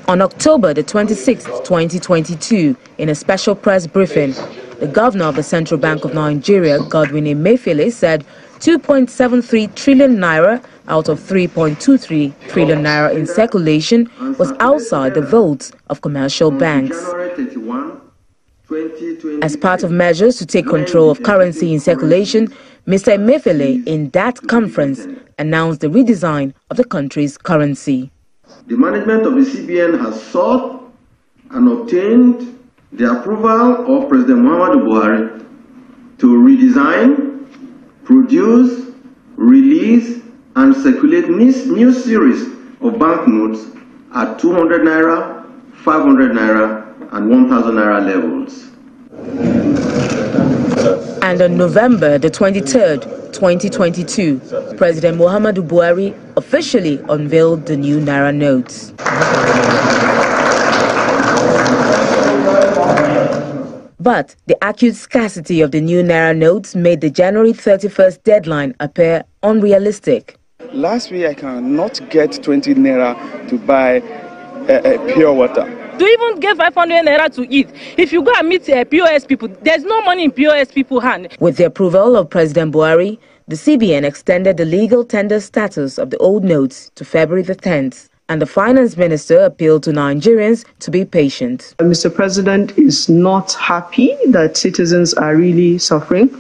On October the 26th, 2022, in a special press briefing, the governor of the Central Bank of Nigeria, Godwin Emefiele, said 2.73 trillion naira out of 3.23 trillion naira in circulation was outside the vaults of commercial banks. As part of measures to take control of currency in circulation, Mr. Emefiele, in that conference, announced the redesign of the country's currency. The management of the CBN has sought and obtained the approval of President Muhammadu Buhari to redesign, produce, release, and circulate new series of banknotes at 200 naira, 500 naira, and 1,000 naira levels. And on November the 23rd, 2022, President Muhammadu Buhari officially unveiled the new Naira notes. But the acute scarcity of the new Naira notes made the January 31st deadline appear unrealistic. Last week I cannot get 20 naira to buy pure water. To even get 500 naira to eat. If you go and meet POS people, there's no money in POS people's hand. With the approval of President Buhari, the CBN extended the legal tender status of the old notes to February the 10th, and the finance minister appealed to Nigerians to be patient. Mr. President is not happy that citizens are really suffering,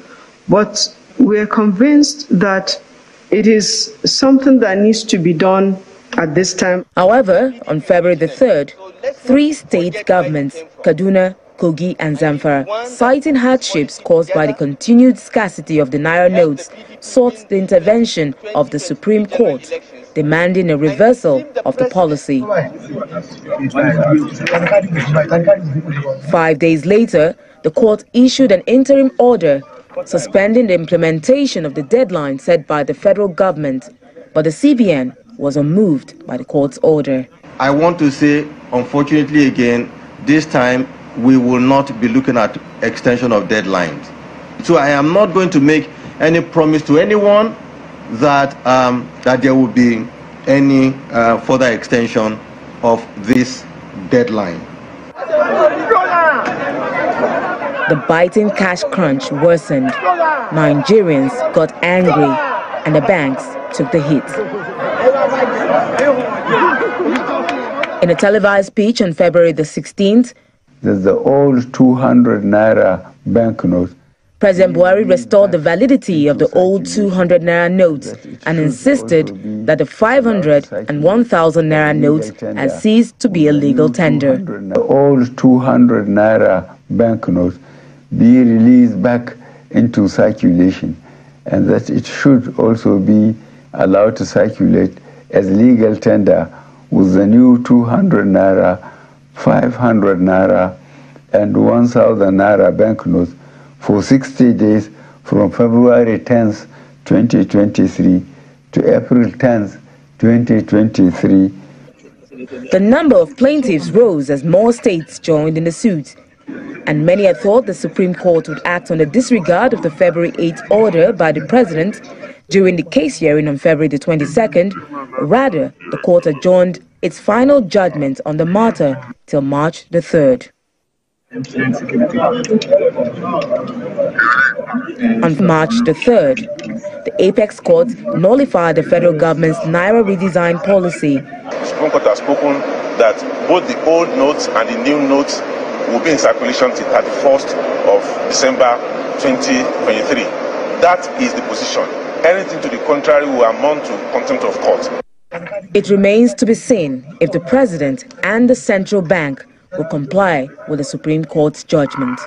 but we are convinced that it is something that needs to be done at this time. However, on February the 3rd, 3 state governments, Kaduna, Kogi and Zamfara, citing hardships caused by the continued scarcity of the Naira notes, sought the intervention of the Supreme Court, demanding a reversal of the policy. 5 days later, the court issued an interim order suspending the implementation of the deadline set by the federal government, but the CBN was unmoved by the court's order. I want to say, unfortunately again, this time we will not be looking at extension of deadlines. So I am not going to make any promise to anyone that that there will be any further extension of this deadline. The biting cash crunch worsened. Nigerians got angry and the banks took the hit. In a televised speech on February the 16th, there's the old 200 naira banknote. President Buhari restored the validity of the old 200 naira notes and insisted that the 500 and 1,000 naira notes has ceased to be a legal tender. The old 200 naira banknote be released back into circulation, and that it should also be allowed to circulate as legal tender with the new 200 naira, 500 naira, and 1,000 naira banknotes for 60 days from February 10th, 2023 to April 10th, 2023. The number of plaintiffs rose as more states joined in the suit, and many had thought the Supreme Court would act on the disregard of the February 8th order by the president during the case hearing on February the 22nd. Rather, the court adjourned its final judgment on the matter till March the 3rd. On March the 3rd, the Apex Court nullified the federal government's Naira redesign policy. The Supreme Court has spoken that both the old notes and the new notes will be in circulation till 31st of December 2023. That is the position. Anything to the contrary will amount to contempt of court. It remains to be seen if the president and the central bank will comply with the Supreme Court's judgment.